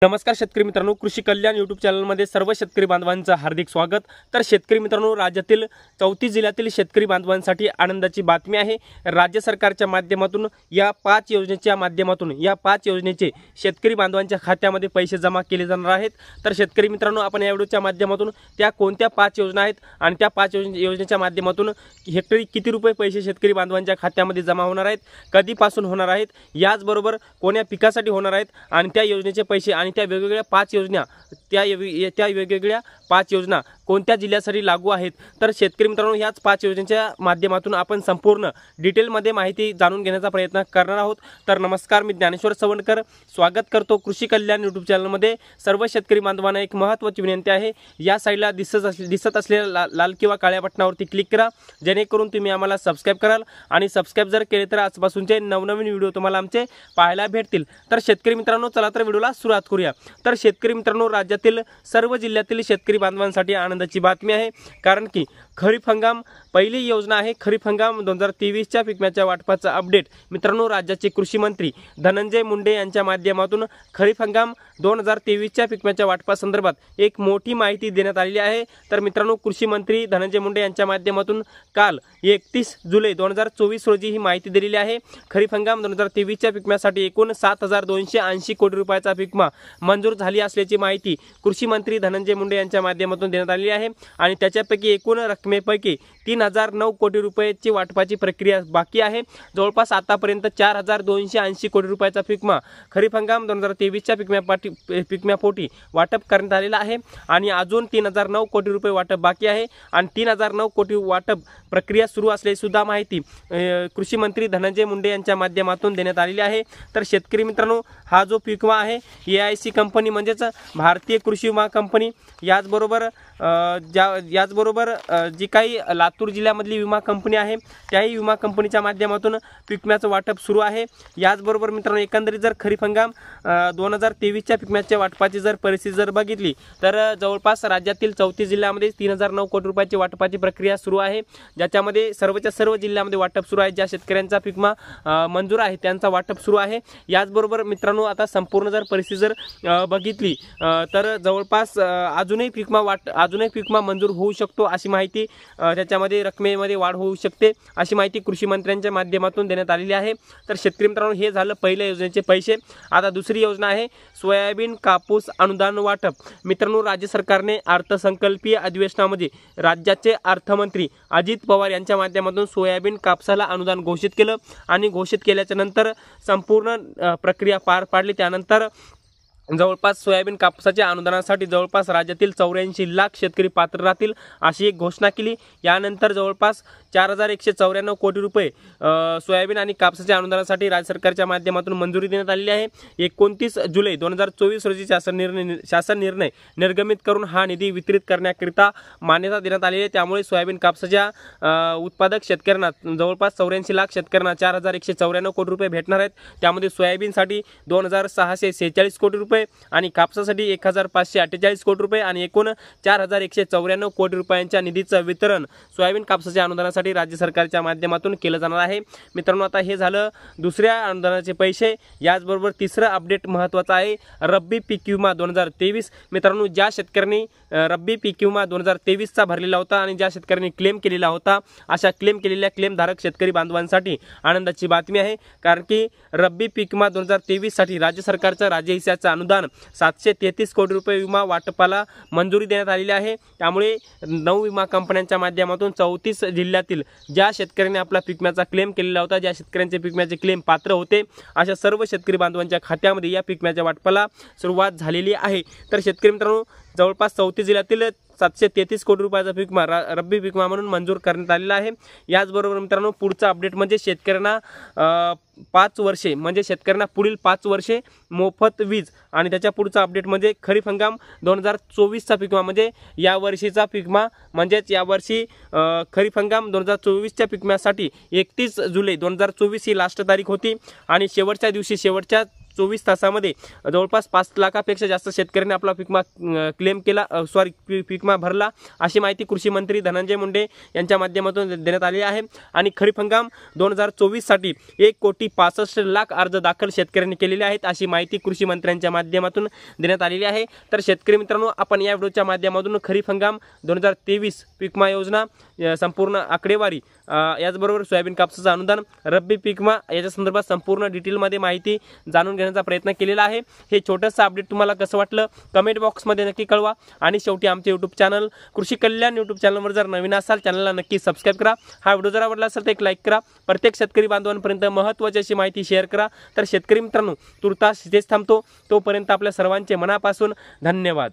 नमस्कार शेतकरी मित्रांनो, कृषी कल्याण यूट्यूब चॅनलमध्ये सर्व शेतकरी बांधवांचं हार्दिक स्वागत। तर शेतकरी मित्रांनो, राज्यातील 34 जिल्ह्यातील शेतकरी बांधवांसाठी आनंदाची बातमी आहे। राज्य सरकारच्या माध्यमातून या 5 योजनेच्या माध्यमातून या 5 योजनेचे शेतकरी बांधवांच्या खात्यामध्ये पैसे जमा केले जाणार आहेत। तर शेतकरी मित्रांनो, आपण या व्हिडिओच्या माध्यमातून त्या कोणत्या 5 योजना आहेत आणि त्या 5 योजनेच्या माध्यमातून हेक्टरी किती रुपये पैसे शेतकरी बांधवांच्या खात्यामध्ये जमा होणार आहेत, कधीपासून होणार आहेत, याचबरोबर कोण्या पिकासाठी होणार आहेत आणि त्या योजनेचे पैसे आणि त्या वेगवेगळ्या 5 योजना त्या वेगवेगळ्या 5 योजना कोणत्या जिल्ह्यासाठी लागू आहेत। तर शेतकरी मित्रांनो, ह्याच 5 योजनेच्या माध्यमातून आपण संपूर्ण डिटेलमध्ये माहिती जाणून घेण्याचा प्रयत्न करणार आहोत। तर नमस्कार, मी ज्ञानेश्वर सवणकर स्वागत करतो कृषी कल्याण यूट्यूब चॅनलमध्ये। सर्व शेतकरी बांधवांना एक महत्त्वाची विनंती आहे, या साईडला दिसत असलेल्या लाल किंवा काळ्या बटनावरती क्लिक करा, जेणेकरून तुम्ही आम्हाला सबस्क्राइब कराल आणि सबस्क्राइब जर केले तर आजपासूनचे नवनवीन व्हिडिओ तुम्हाला आमचे पाहायला भेटतील। तर शेतकरी मित्रांनो, चला तर व्हिडिओला सुरुवात करूया। तर शेतकरी मित्रांनो, राज्यातील सर्व जिल्ह्यातील शेतकरी बांधवांसाठी आनंदाची बातमी आहे, कारण की खरीप हंगाम पहिली योजना आहे। खरीप हंगाम 2023च्या पिकम्याच्या वाटपाचा अपडेट मित्रांनो, राज्याचे कृषी मंत्री धनंजय मुंडे यांच्या माध्यमातून खरीप हंगाम 2023च्या पिकम्याच्या वाटपासंदर्भात एक मोठी माहिती देण्यात आलेली आहे। तर मित्रांनो, कृषी मंत्री धनंजय मुंडे यांच्या माध्यमातून काल 31 जुलै 2024 रोजी ही माहिती दिलेली आहे। खरीप हंगाम 2023च्या पिकम्यासाठी एकूण 7280 कोटी रुपयाचा पिकमा मंजूर झाली असल्याची माहिती कृषी मंत्री धनंजय मुंडे यांच्या माध्यमातून देण्यात आलेली आहे आणि त्याच्यापैकी एकूण रकमेपैकी 3009 कोटी रुपयाची वाटपाची प्रक्रिया बाकी आहे। जवळपास आतापर्यंत 4280 कोटी रुपयाचा पिकमा खरीप हंगाम 2023च्या पिकम्यापोटी वाटप करण्यात आलेला आहे आणि अजून 3009 कोटी रुपये वाटप बाकी आहे आणि 3009 कोटी वाटप प्रक्रिया सुरू असल्याची सुद्धा माहिती कृषी मंत्री धनंजय मुंडे यांच्या माध्यमातून देण्यात आलेली आहे। तर शेतकरी मित्रांनो, हा जो पिकमा आहे AIC कंपनी म्हणजेच भारतीय कृषी विमा कंपनी, याचबरोबर जी काही लातूर जिल्ह्यामधली विमा कंपनी आहे त्याही विमा कंपनीच्या माध्यमातून पिकम्याचं वाटप सुरू आहे। याचबरोबर मित्रांनो, एकंदरीत जर खरीप हंगाम 2023च्या पिकम्याच्या वाटपाची जर परिस्थिती जर बघितली तर जवळपास राज्यातील 34 जिल्ह्यामध्ये 3009 कोटी रुपयाची वाटपाची प्रक्रिया सुरू आहे, ज्याच्यामध्ये सर्वच्या सर्व जिल्ह्यामध्ये वाटप सुरू आहे। ज्या शेतकऱ्यांचा पिकमा मंजूर आहे त्यांचा वाटप सुरू आहे। याचबरोबर मित्रांनो, आता संपूर्ण जर परिस्थिती जर बघितली तर जवळपास अजूनही पिकमा मंजूर होऊ शकतो अशी माहिती, त्याच्यामध्ये रकमेमध्ये वाढ होऊ शकते अशी माहिती कृषी मंत्र्यांच्या माध्यमातून देण्यात आलेली आहे। तर शेतकरी मित्रांनो, हे झालं पहिल्या योजनेचे पैसे। आता दुसरी योजना आहे सोयाबीन कापूस अनुदान वाटप। मित्रांनो, राज्य सरकारने अर्थसंकल्पीय अधिवेशनामध्ये राज्याचे अर्थमंत्री अजित पवार यांच्या माध्यमातून सोयाबीन कापसाला अनुदान घोषित केलं आणि घोषित केल्याच्या नंतर संपूर्ण प्रक्रिया पार पाडली। त्यानंतर जवळपास सोयाबीन कापसाच्या अनुदानासाठी जवळपास राज्यातील 84 लाख शेतकरी पात्र राहतील अशी एक घोषणा केली। यानंतर जवळपास 4194 कोटी रुपये सोयाबीन आणि कापसाच्या अनुदानासाठी राज्य सरकारच्या माध्यमातून मंजुरी देण्यात आलेली आहे। 29 जुलै 2024 रोजी शासन निर्णय निर्गमित करून हा निधी वितरित करण्याकरिता मान्यता देण्यात आलेली आहे। त्यामुळे सोयाबीन कापसाच्या उत्पादक शेतकऱ्यांना जवळपास 84 लाख शेतकऱ्यांना 4194 कोटी रुपये भेटणार आहेत। त्यामध्ये सोयाबीनसाठी 2646 कोटी रुपये आणि कापसासाठी 1548 कोटी रुपये आणि एकूण 4194 कोटी रुपयांच्या निधीचं वितरण सोयाबीन कापसाच्या अनुदानासाठी राज्य सरकारच्या माध्यमातून केलं जाणार आहे। मित्रांनो, आता हे झालं दुसऱ्या अनुदानाचे पैसे। याचबरोबर तिसरं अपडेट महत्त्वाचं आहे, रब्बी पीक विमा 2023। मित्रांनो, ज्या शेतकऱ्यांनी रब्बी पीक विमा 2023चा भरलेला होता आणि ज्या शेतकऱ्यांनी क्लेम केलेला होता, अशा क्लेम केलेल्या क्लेमधारक शेतकरी बांधवांसाठी आनंदाची बातमी आहे, कारण की रब्बी पीक विमा 2023 साठी राज्य सरकारचं राज्य हिस्साचं अनुदान 733 कोटी रुपये विमा वाटपाला मंजुरी देण्यात आलेली आहे। त्यामुळे 9 विमा कंपन्यांच्या माध्यमातून 34 जिल्ह्यातील ज्या शेतकऱ्यांनी आपला पिकम्याचा क्लेम केलेला होता, ज्या शेतकऱ्यांचे पिकम्याचे क्लेम पात्र होते, अशा सर्व शेतकरी बांधवांच्या खात्यामध्ये या पिकम्याच्या वाटपाला सुरुवात झालेली आहे। तर शेतकरी मित्रांनो, जवळपास 34 जिल्ह्यातील 733 कोटी रुपयाचा पिकमा रब्बी पिकमा म्हणून मंजूर करण्यात आलेला आहे। याचबरोबर मित्रांनो, पुढचा अपडेट म्हणजे शेतकऱ्यांना 5 वर्षे म्हणजे शेतकऱ्यांना पुढील 5 वर्षे मोफत वीज आणि त्याच्या पुढचा अपडेट म्हणजे खरीप हंगाम 2024चा पिकमा म्हणजे या वर्षीचा पिकमा, म्हणजेच यावर्षी खरीप हंगाम 2024च्या पिकम्यासाठी 31 जुलै 2024 ही लास्ट तारीख होती आणि शेवटच्या दिवशी शेवटच्या 24 तासामध्ये जवळपास 5 लाखापेक्षा जास्त शेतकऱ्यांनी आपला पीक विमा क्लेम केला, पीक विमा भरला, अशी माहिती कृषी मंत्री धनंजय मुंडे यांच्या माध्यमातून देण्यात आली आहे। आणि खरीप हंगाम 2024 साठी 1,65,00,000 अर्ज दाखल शेतकऱ्यांनी केलेले आहेत, अशी माहिती कृषी मंत्र्यांच्या माध्यमातून देण्यात आलेली आहे। तर शेतकरी मित्रांनो, आपण या व्हिडिओच्या माध्यमातून खरीप हंगाम 2023 पीक विमा योजना संपूर्ण आकडेवारी, याचबरोबर सोयाबीन कापसाचं अनुदान, रब्बी पीक विमा याच्या संदर्भात संपूर्ण डिटेलमध्ये माहिती जाणून घेण्याचा प्रयत्न केलेला आहे। हे छोटंसं अपडेट तुम्हाला कसं वाटलं कमेंट बॉक्समध्ये नक्की कळवा। आणि शेवटी आमचे यूट्यूब चॅनल कृषी कल्याण यूट्यूब चॅनलवर जर नवीन असाल चॅनलला नक्की सबस्क्राईब करा। हा व्हिडिओ जर आवडला असेल तर एक लाईक करा, प्रत्येक शेतकरी बांधवांपर्यंत महत्त्वाची अशी माहिती शेअर करा। तर शेतकरी मित्रांनो, तुर्तास इथेच थांबतो, तोपर्यंत आपल्या सर्वांचे मनापासून धन्यवाद।